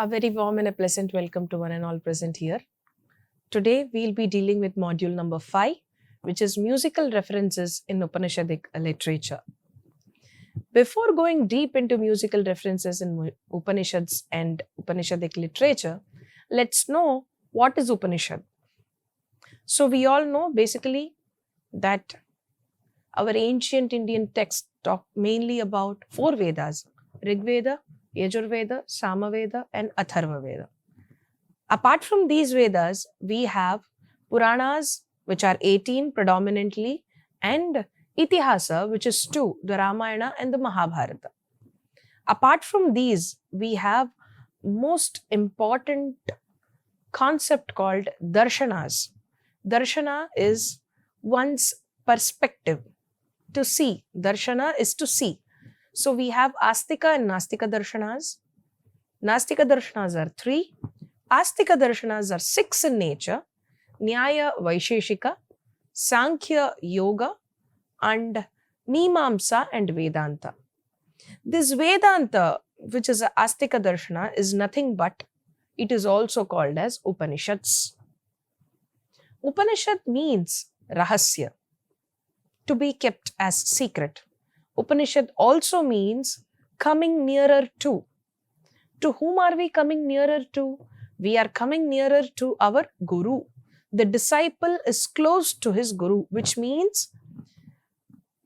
A very warm and a pleasant welcome to one and all present here. Today we'll be dealing with module number 5, which is musical references in Upanishadic literature. Before going deep into musical references in Upanishads and Upanishadic literature, let's know what is Upanishad. So we all know basically that our ancient Indian texts talk mainly about 4 Vedas: Rig Veda, Yajurveda, Samaveda and Atharva Veda. Apart from these Vedas, we have Puranas, which are 18 predominantly, and Itihasa, which is 2, the Ramayana and the Mahabharata. Apart from these, we have most important concept called Darshanas. Darshana is one's perspective, to see. Darshana is to see. So we have Astika and Nastika Darshanas. Nastika Darshanas are 3. Astika Darshanas are 6 in nature: Nyaya Vaisheshika, Sankhya Yoga, and Mimamsa and Vedanta. This Vedanta, which is a Astika Darshana, is nothing but, it is also called as Upanishads. Upanishad means Rahasya, to be kept as secret. Upanishad also means coming nearer to. To whom are we coming nearer to? We are coming nearer to our Guru. The disciple is close to his Guru, which means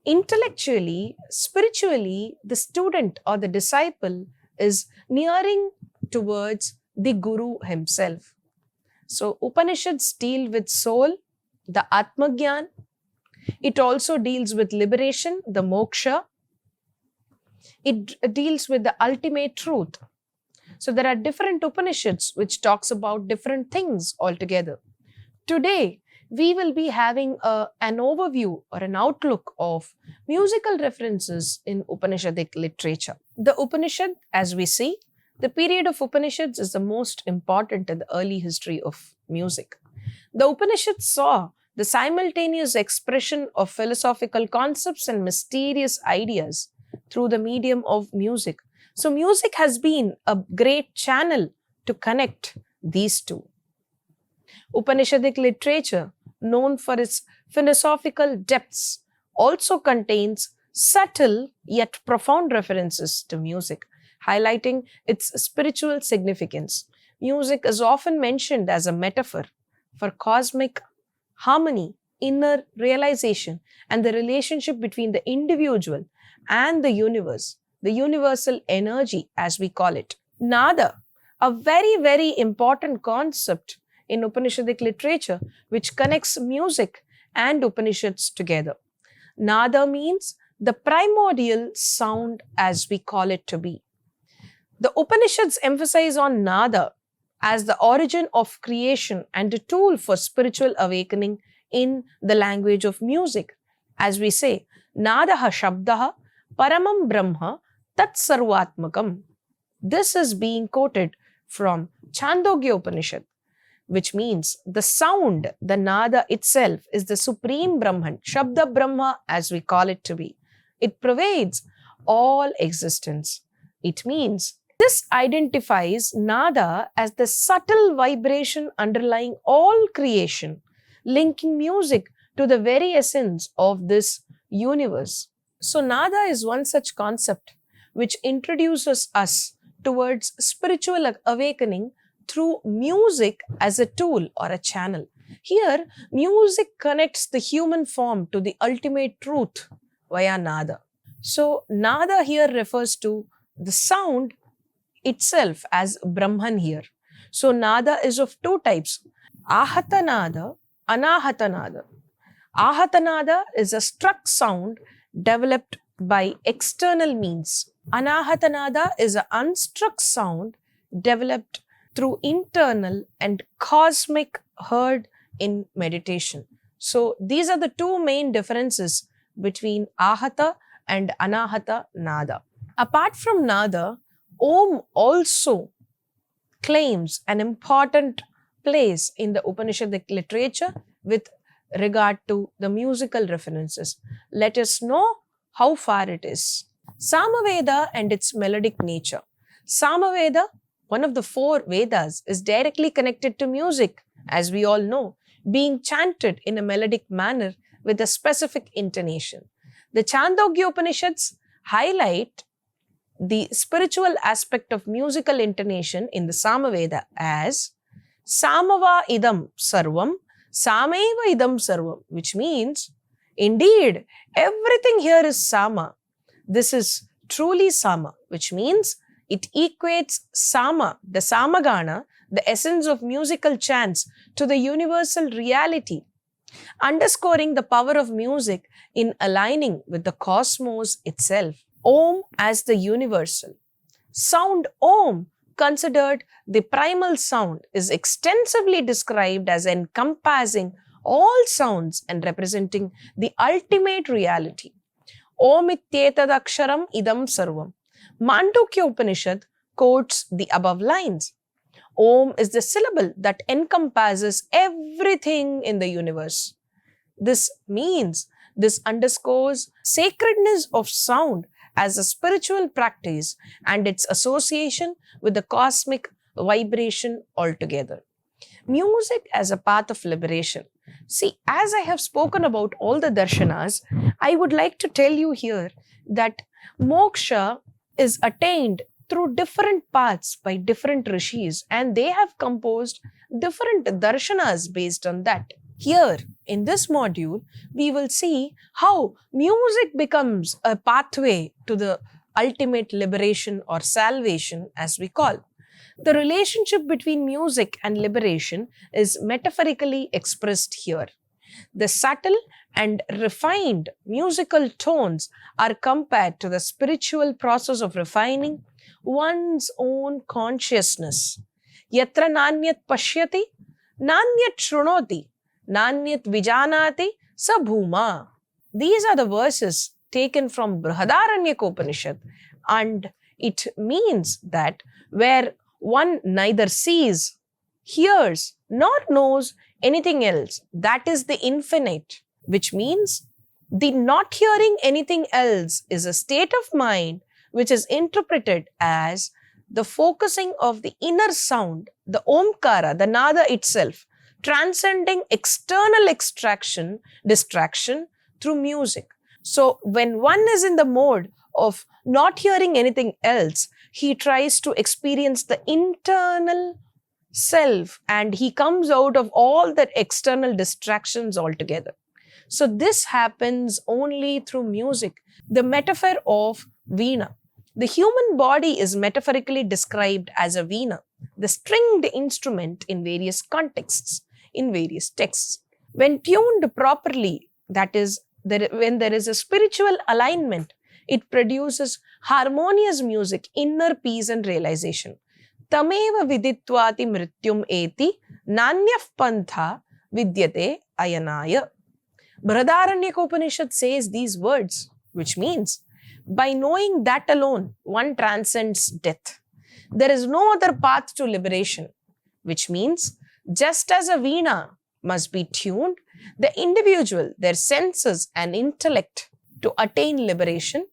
intellectually, spiritually, the student or the disciple is nearing towards the Guru himself. So Upanishads deal with soul, the Atmagyan. It also deals with liberation, the moksha. It deals with the ultimate truth. So there are different Upanishads which talks about different things altogether. Today, we will be having an overview or an outlook of musical references in Upanishadic literature. The Upanishad, as we see, the period of Upanishads is the most important in the early history of music. The Upanishads saw the simultaneous expression of philosophical concepts and mysterious ideas through the medium of music. So music has been a great channel to connect these two. Upanishadic literature, known for its philosophical depths, also contains subtle yet profound references to music, highlighting its spiritual significance. Music is often mentioned as a metaphor for cosmic harmony, inner realization, and the relationship between the individual and the universe, the universal energy as we call it. Nada, a very, very important concept in Upanishadic literature which connects music and Upanishads together. Nada means the primordial sound as we call it to be. The Upanishads emphasize on Nada as the origin of creation and a tool for spiritual awakening in the language of music. As we say, Nadaha Shabdaha Paramam Brahma Tat Sarvatmakam. This is being quoted from Chandogya Upanishad, which means the sound, the Nada itself is the supreme Brahman, Shabda Brahma as we call it to be. It pervades all existence. It means this identifies Nada as the subtle vibration underlying all creation, linking music to the very essence of this universe. So Nada is one such concept which introduces us towards spiritual awakening through music as a tool or a channel. Here, music connects the human form to the ultimate truth via Nada. So Nada here refers to the sound itself as Brahman here. So Nada is of 2 types: Ahata Nada, Anahata Nada. Ahata Nada is a struck sound developed by external means. Anahata Nada is an unstruck sound developed through internal and cosmic heard in meditation. So these are the 2 main differences between Ahata and Anahata Nada. Apart from Nada, Om also claims an important place in the Upanishadic literature with regard to the musical references. Let us know how far it is. Samaveda and its melodic nature. Samaveda one of the four Vedas, is directly connected to music, as we all know, being chanted in a melodic manner with a specific intonation. The Chandogya Upanishads highlight the spiritual aspect of musical intonation in the Samaveda as Samava idam sarvam, Sameva idam sarvam, which means, indeed, everything here is Sama. This is truly Sama, which means it equates Sama, the Samagana, the essence of musical chants, to the universal reality, underscoring the power of music in aligning with the cosmos itself. Om as the universal. Sound Om, considered the primal sound, is extensively described as encompassing all sounds and representing the ultimate reality. Om ityetadaksharam idam sarvam. Mandukya Upanishad quotes the above lines. Om is the syllable that encompasses everything in the universe. This underscores sacredness of sound as a spiritual practice and its association with the cosmic vibration altogether. Music as a path of liberation. See, as I have spoken about all the darshanas, I would like to tell you here that moksha is attained through different paths by different rishis, and they have composed different darshanas based on that. Here, in this module, we will see how music becomes a pathway to the ultimate liberation or salvation, as we call. The relationship between music and liberation is metaphorically expressed here. The subtle and refined musical tones are compared to the spiritual process of refining one's own consciousness. Yatra nanyat pashyati, nanyat shrunoti, nanyat vijanati sa bhuma. These are the verses taken from Brihadaranyaka Upanishad, and it means that where one neither sees, hears, nor knows anything else, that is the infinite, which means the not hearing anything else is a state of mind which is interpreted as the focusing of the inner sound, the Omkara, the Nada itself, transcending external distraction through music. So when one is in the mode of not hearing anything else, he tries to experience the internal self and he comes out of all the external distractions altogether. So this happens only through music. The metaphor of veena. The human body is metaphorically described as a veena, the stringed instrument in various contexts, in various texts. When tuned properly, that is, when there is a spiritual alignment, it produces harmonious music, inner peace and realization. Tameva viditvati mrityum eti nanyaf pantha vidyate ayanaya. Brihadaranyaka Upanishad says these words, which means, by knowing that alone, one transcends death. There is no other path to liberation, which means, just as a veena must be tuned, the individual, their senses and intellect to attain liberation.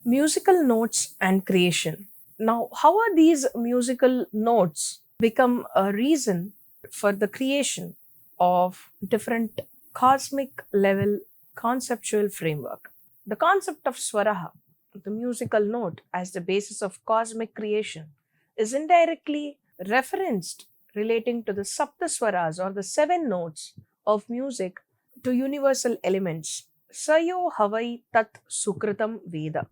Musical notes and creation. Now, how are these musical notes become a reason for the creation of different cosmic level conceptual framework? The concept of swaraha, the musical note as the basis of cosmic creation, is indirectly referenced relating to the saptaswaras or the 7 notes of music to universal elements. Sayo havai tat sukritam veda.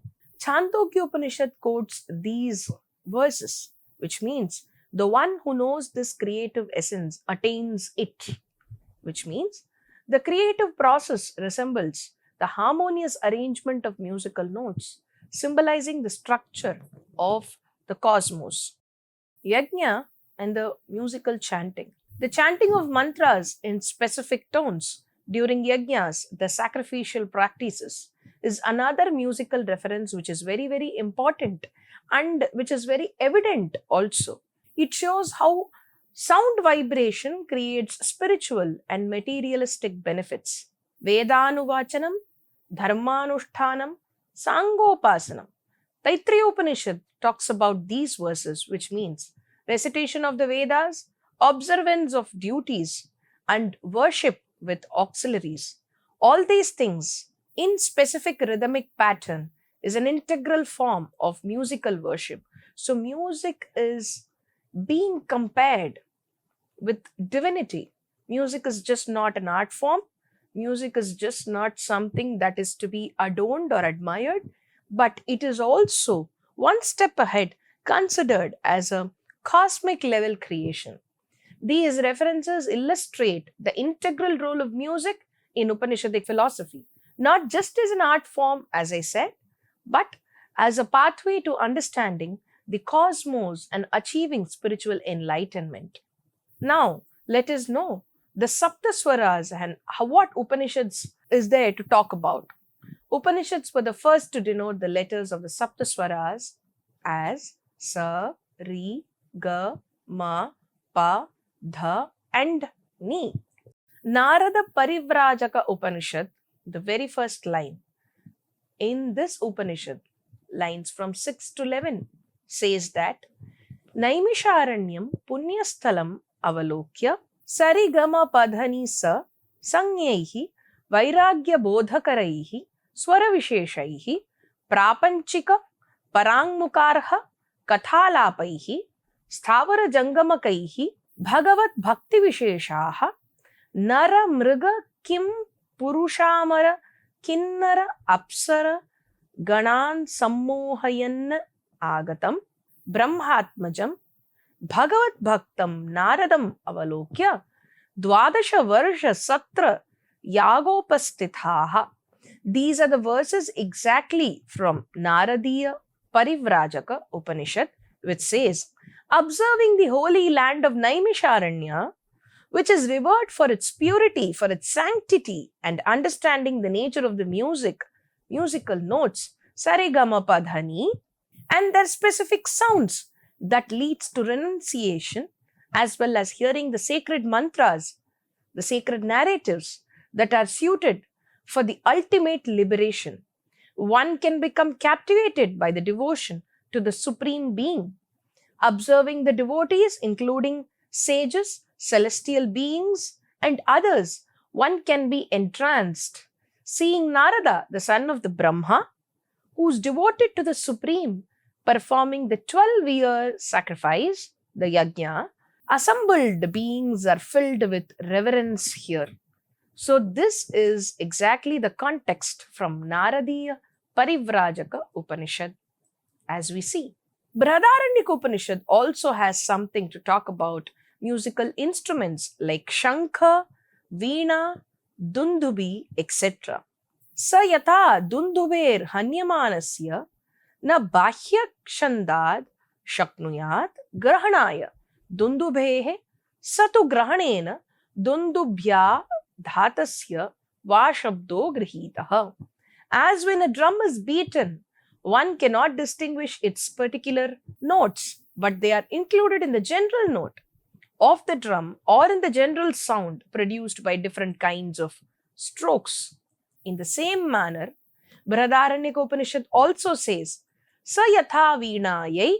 Chandogya Upanishad quotes these verses, which means the one who knows this creative essence attains it, which means the creative process resembles the harmonious arrangement of musical notes, symbolizing the structure of the cosmos. Yajna and the musical chanting. The chanting of mantras in specific tones during yajnas, the sacrificial practices, is another musical reference which is very, very important and which is very evident also. It shows how sound vibration creates spiritual and materialistic benefits. Vedanuvachanam, dharmanushtanam, sangopasanam. Taittiriya Upanishad talks about these verses, which means recitation of the Vedas, observance of duties, and worship with auxiliaries. All these things in specific rhythmic pattern is an integral form of musical worship. So, music is being compared with divinity. Music is just not an art form. Music is just not something that is to be adorned or admired, but it is also one step ahead, considered as a cosmic level creation. These references illustrate the integral role of music in Upanishadic philosophy, not just as an art form, as I said, but as a pathway to understanding the cosmos and achieving spiritual enlightenment. Now, let us know the Saptaswaras and what Upanishads is there to talk about. Upanishads were the first to denote the letters of the Saptaswaras as Sa, Ri, Ga, Ma, Pa, Dha, and Ni. Narada Parivrajaka Upanishad, the very first line in this Upanishad, lines from 6 to 11, says that Naimisharanyam Punyasthalam Avalokya Sarigama Padhani Sa Sanyaihi Vairagya Bodhakaraihi Swaravisheshaihi Prapanchika Parangmukarha Kathalapaihi Sthavara Jangamakaihi Bhagavat Bhakti Visheshaha Nara Mriga Kim Purushamara Kinnara Apsara Ganan Sammohayan Agatam Brahmatmajam Bhagavat Bhaktam Naradam Avalokya Dwadasha Varsha Satra Yagopastithaha. These are the verses exactly from Naradiya Parivrajaka Upanishad, which says, observing the holy land of Naimisharanya, which is revered for its purity, for its sanctity, and understanding the nature of the musical notes, Sarigama Padhani, and their specific sounds that leads to renunciation, as well as hearing the sacred mantras, the sacred narratives that are suited for the ultimate liberation. One can become captivated by the devotion to the Supreme Being. Observing the devotees, including sages, celestial beings, and others, one can be entranced. Seeing Narada, the son of the Brahma, who's devoted to the Supreme, performing the 12-year sacrifice, the yajna, assembled beings are filled with reverence here. So this is exactly the context from Naradiya Parivrajaka Upanishad. As we see, Brihadaranyaka Upanishad also has something to talk about musical instruments like Shankha, Veena, Dundubi, etc. Sa yatha Dunduber Hanyamanasya na bahya kshandad shaknuyat grahanaya Dundubhehe satu grahanena Dundubhya dhatasya va shabdo grihitaha. As when a drum is beaten, one cannot distinguish its particular notes, but they are included in the general note of the drum or in the general sound produced by different kinds of strokes. In the same manner, Brihadaranyaka Upanishad also says, Sa yatha veenayai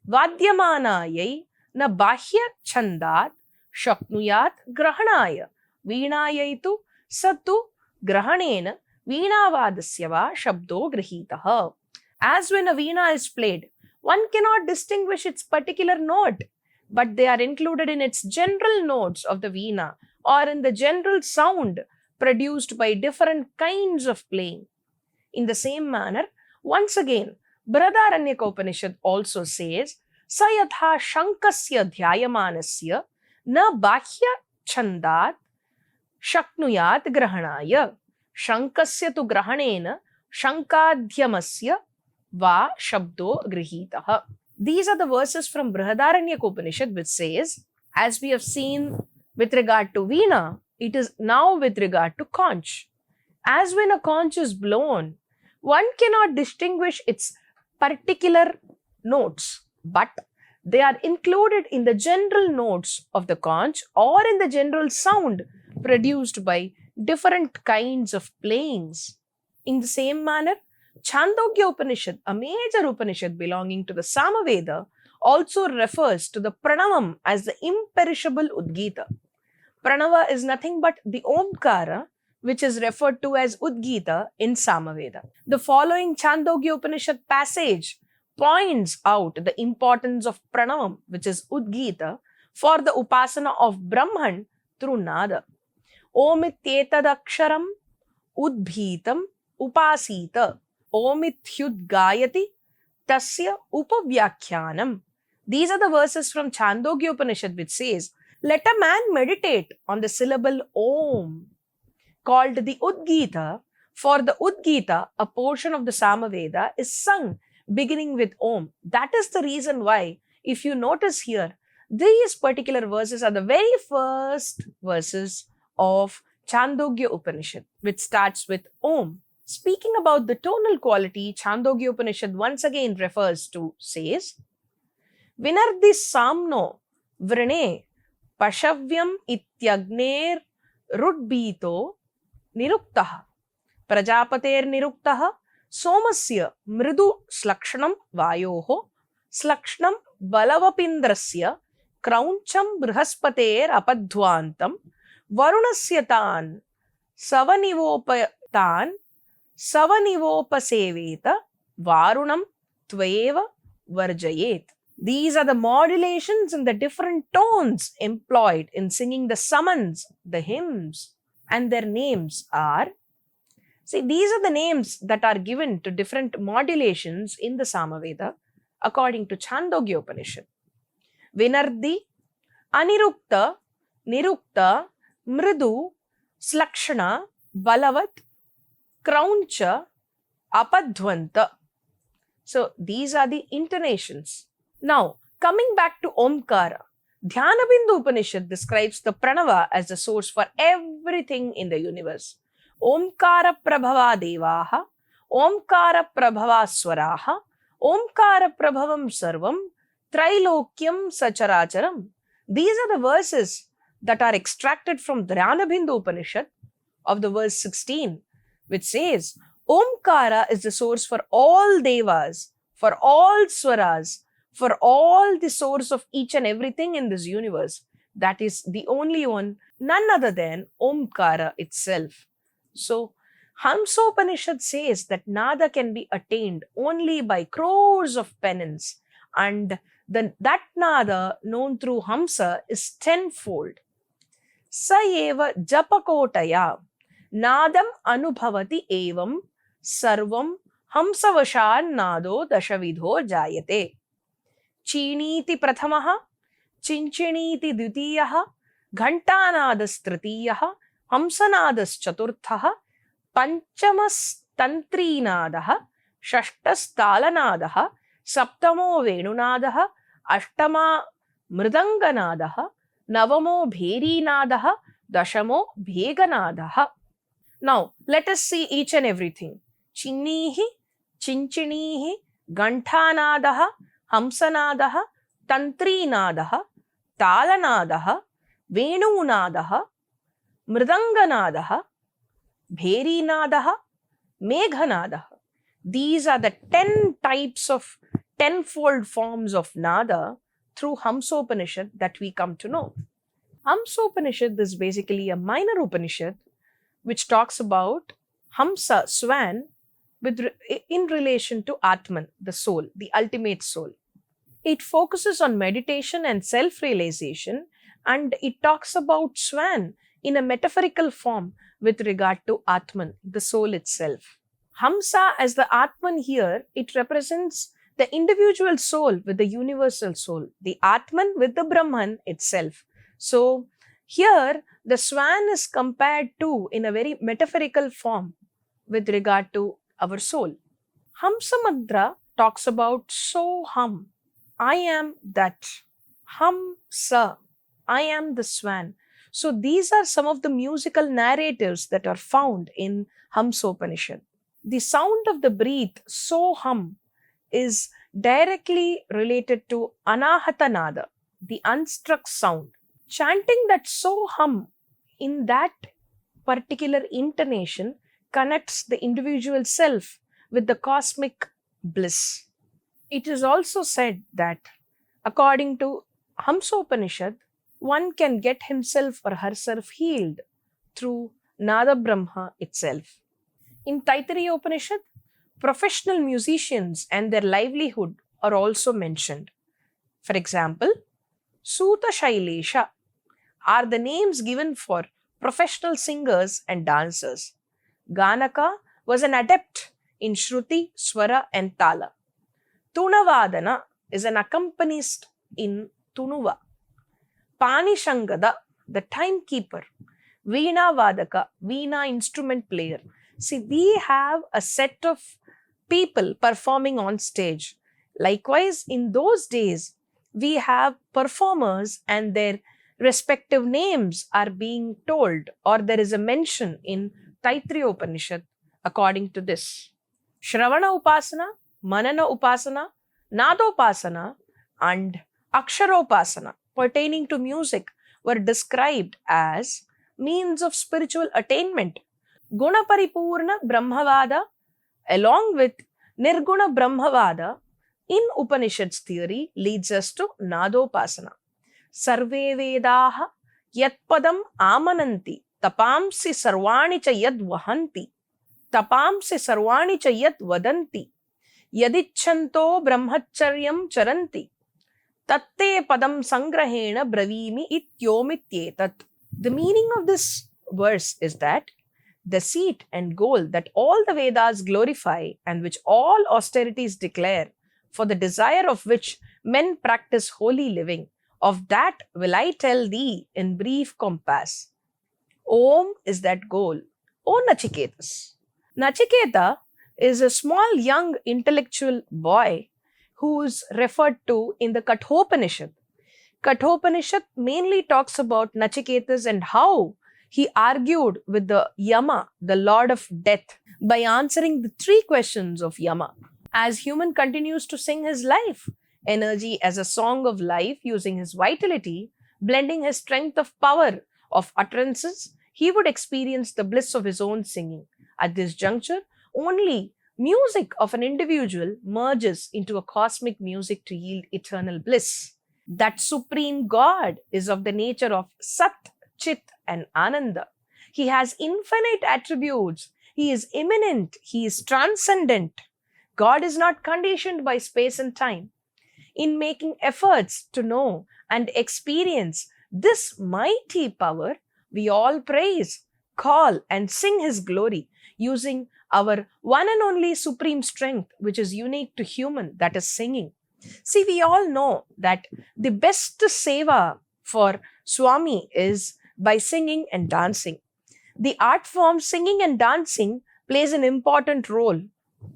vadyamanayai na bahya chandat shaknuyat grahanaya veenayai tu satu grahanena veenavadasya va shabdo grihitaha. As when a veena is played, one cannot distinguish its particular note, but they are included in its general notes of the veena or in the general sound produced by different kinds of playing. In the same manner, once again, Brihadaranyaka Upanishad also says, Sayatha shankasya dhyayamanasya na bahya chandat shaknuyat grahanaya shankasya tu grahanena shankadhyamasya va shabdo grihitaha. These are the verses from Brihadaranyaka Upanishad which says, as we have seen with regard to veena, it is now with regard to conch. As when a conch is blown, one cannot distinguish its particular notes, but they are included in the general notes of the conch or in the general sound produced by different kinds of playings. In the same manner, Chandogya Upanishad, a major Upanishad belonging to the Samaveda, also refers to the Pranavam as the imperishable Udgita. Pranava is nothing but the Omkara, which is referred to as Udgita in Samaveda. The following Chandogya Upanishad passage points out the importance of Pranavam, which is Udgita, for the upasana of Brahman through Nada. Omityetadaksharam udbhitam upasita omithyudgayati tasya upavyakyanam. These are the verses from Chandogya Upanishad which says, let a man meditate on the syllable Om, called the Udgita. For the Udgita, a portion of the Samaveda is sung beginning with Om. That is the reason why, if you notice here, these particular verses are the very first verses of Chandogya Upanishad, which starts with Om. Speaking about the tonal quality, Chandogya Upanishad once again refers to, says, Vinardi Samno Vrane Pashavyam Ityagner Rudbito Niruktaha Prajapater Niruktaha Somasya Mridu Slakshanam Vayoho Slakshanam Balavapindrasya Krauncham Brihaspater Apadhvantam Varunasyatan Savanivopatan Savanivopaseveta Varunam Tveva Varjayet. These are the modulations and the different tones employed in singing the summons, the hymns, and their names are, see, these are the names that are given to different modulations in the Samaveda according to Chandogya Upanishad. Vinardi, Anirukta, Nirukta, Mridu, Slakshana, Balavat, Krauncha, Apadhvanta. So these are the intonations. Now, coming back to Omkara, Dhyanabindu Upanishad describes the Pranava as the source for everything in the universe. Omkara Prabhava Devaha, Omkara Prabhava Swaraha, Omkara Prabhavam Sarvam, Trilokyam Sacharacharam. These are the verses that are extracted from Dhyanabindu Upanishad of the verse 16, which says, Omkara is the source for all Devas, for all Swaras, for all the source of each and everything in this universe. That is the only one, none other than Omkara itself. So, Hamsopanishad says that Nada can be attained only by crores of penance, and that Nada known through Hamsa is tenfold. Sa eva japakotaya Nadam anubhavati evam sarvam Hamsavashan Nado dashavidho jayate. Chiniti prathamaha, Chinchiniti dvitiyaha, Ghantanadas tritiyaha, Hamsanadas chaturthaha, Panchamas tantrinadaha, Shashtas talanadaha, Saptamo venunadaha, Ashtama mridanganadaha, Navamo bherinadaha, Dashamo bheganadaha. Now, let us see each and everything. Chinnihi, Chinchinihi, Ganthanadaha, Hamsanadaha, Tantrinadaha, Talanadaha, Venunadaha, Mridanganadaha, Bherinadaha, Meghanadaha. These are the 10 types of tenfold forms of Nada through Hamsopanishad that we come to know. Hamsopanishad is basically a minor Upanishad which talks about Hamsa, swan, in relation to Atman, the soul, the ultimate soul. It focuses on meditation and self-realization, and it talks about swan in a metaphorical form with regard to Atman, the soul itself. Hamsa as the Atman here, it represents the individual soul with the universal soul, the Atman with the Brahman itself. So here the swan is compared to in a very metaphorical form with regard to our soul. Hamsa Mantra talks about so hum, I am that. Hum sa, I am the swan. So these are some of the musical narratives that are found in Hamsopanishad. The sound of the breath, so hum, is directly related to Anahata Nada, the unstruck sound. Chanting that so hum in that particular intonation connects the individual self with the cosmic bliss. It is also said that According to Hamsopanishad, one can get himself or herself healed through Nada Brahma itself. In Taittiriya Upanishad, professional musicians and their livelihood are also mentioned. For example, Suta Shailesha are the names given for professional singers and dancers. Ganaka was an adept in Shruti, Swara, and Tala. Tunavadana is an accompanist in Tunuva. Panishangada, the timekeeper. Veena Vadaka, Veena instrument player. See, we have a set of people performing on stage. Likewise, in those days, we have performers and their respective names are being told, or there is a mention in Taittiriya Upanishad according to this. Shravana Upasana, Manana Upasana, Nadopasana, and Aksharopasana pertaining to music were described as means of spiritual attainment. Guna Paripurna Brahmavada along with Nirguna Brahmavada in Upanishads theory leads us to Nadopasana. Sarve Vedaha Yatpadam Amananti Tapamsi Sarvani cha Yad Vahanti Tapamsi Sarvani cha Yad Vadanti Yadichanto Brahmacharyam Charanti Tatte Padam Sangrahena Bravimi Ityomitetat. The meaning of this verse is that the seat and goal that all the Vedas glorify and which all austerities declare, for the desire of which men practice holy living, of that will I tell thee in brief compass. Om is that goal. O Nachiketas. Nachiketa is a small young intellectual boy who is referred to in the Kathopanishad. Kathopanishad mainly talks about Nachiketas and how he argued with the Yama, the Lord of Death, by answering the 3 questions of Yama. As human continues to sing his life, energy as a song of life, using his vitality, blending his strength of power of utterances, he would experience the bliss of his own singing. At this juncture, only music of an individual merges into a cosmic music to yield eternal bliss. That supreme God is of the nature of Sat, Chit, and Ananda. He has infinite attributes. He is immanent. He is transcendent. God is not conditioned by space and time. In making efforts to know and experience this mighty power, we all praise, call, and sing His glory using our one and only supreme strength, which is unique to human, that is singing. See, we all know that the best seva for Swami is by singing and dancing. The art form singing and dancing plays an important role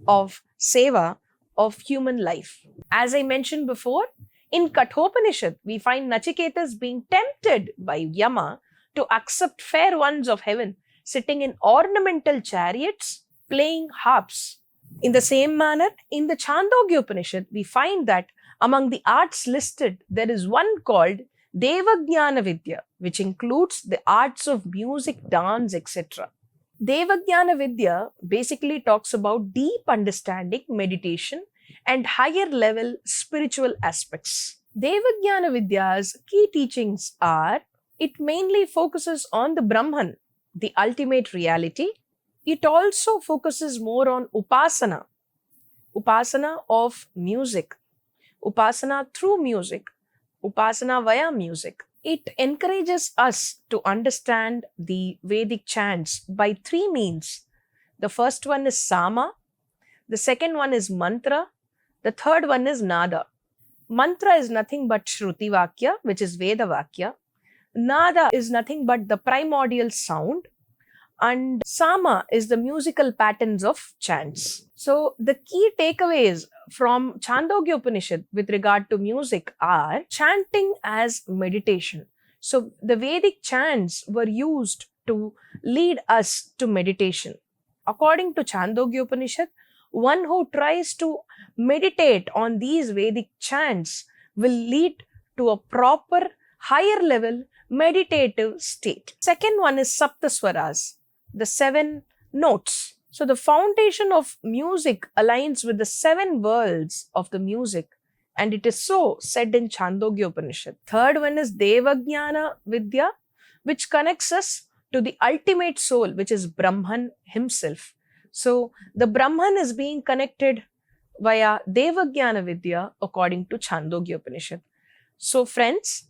of seva of human life. As I mentioned before, in Kathopanishad, we find Nachiketas being tempted by Yama to accept fair ones of heaven, sitting in ornamental chariots, playing harps. In the same manner, in the Chandogya Upanishad, we find that among the arts listed, there is one called Devajnana Vidya, which includes the arts of music, dance, etc. Devajnana Vidya basically talks about deep understanding, meditation, and higher level spiritual aspects. Devajnana Vidya's key teachings are, it mainly focuses on the Brahman, the ultimate reality. It also focuses more on upasana of music, upasana through music, upasana via music. It encourages us to understand the Vedic chants by 3 means. The first one is sama, the second one is mantra, the third one is nada. Mantra is nothing but Shruti Vakya, which is Veda Vakya. Nada is nothing but the primordial sound. And sama is the musical patterns of chants. So the key takeaways from Chandogya Upanishad with regard to music are chanting as meditation. So the Vedic chants were used to lead us to meditation. According to Chandogya Upanishad, one who tries to meditate on these Vedic chants will lead to a proper higher level meditative state. Second one is Saptaswaras, the 7 notes. So the foundation of music aligns with the 7 worlds of the music And it is so said in Chandogya Upanishad. Third one is Devajnana Vidya, which connects us to the ultimate soul, which is Brahman himself. So the Brahman is being connected via Devajnana Vidya according to Chandogya Upanishad. So friends,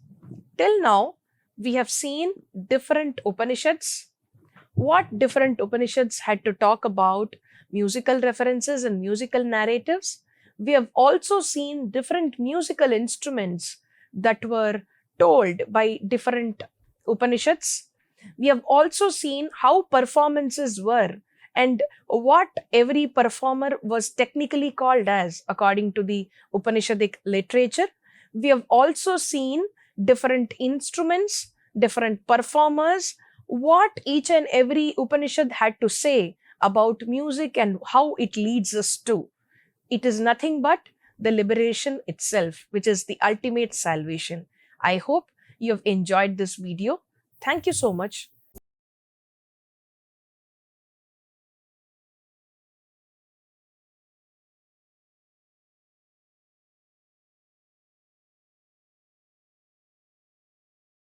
till now we have seen different Upanishads, what different Upanishads had to talk about musical references and musical narratives. We have also seen different musical instruments that were told by different Upanishads. We have also seen how performances were and what every performer was technically called as according to the Upanishadic literature. We have also seen different instruments, different performers, what each and every Upanishad had to say about music and how it leads us to. It is nothing but the liberation itself, which is the ultimate salvation. I hope you have enjoyed this video. Thank you so much.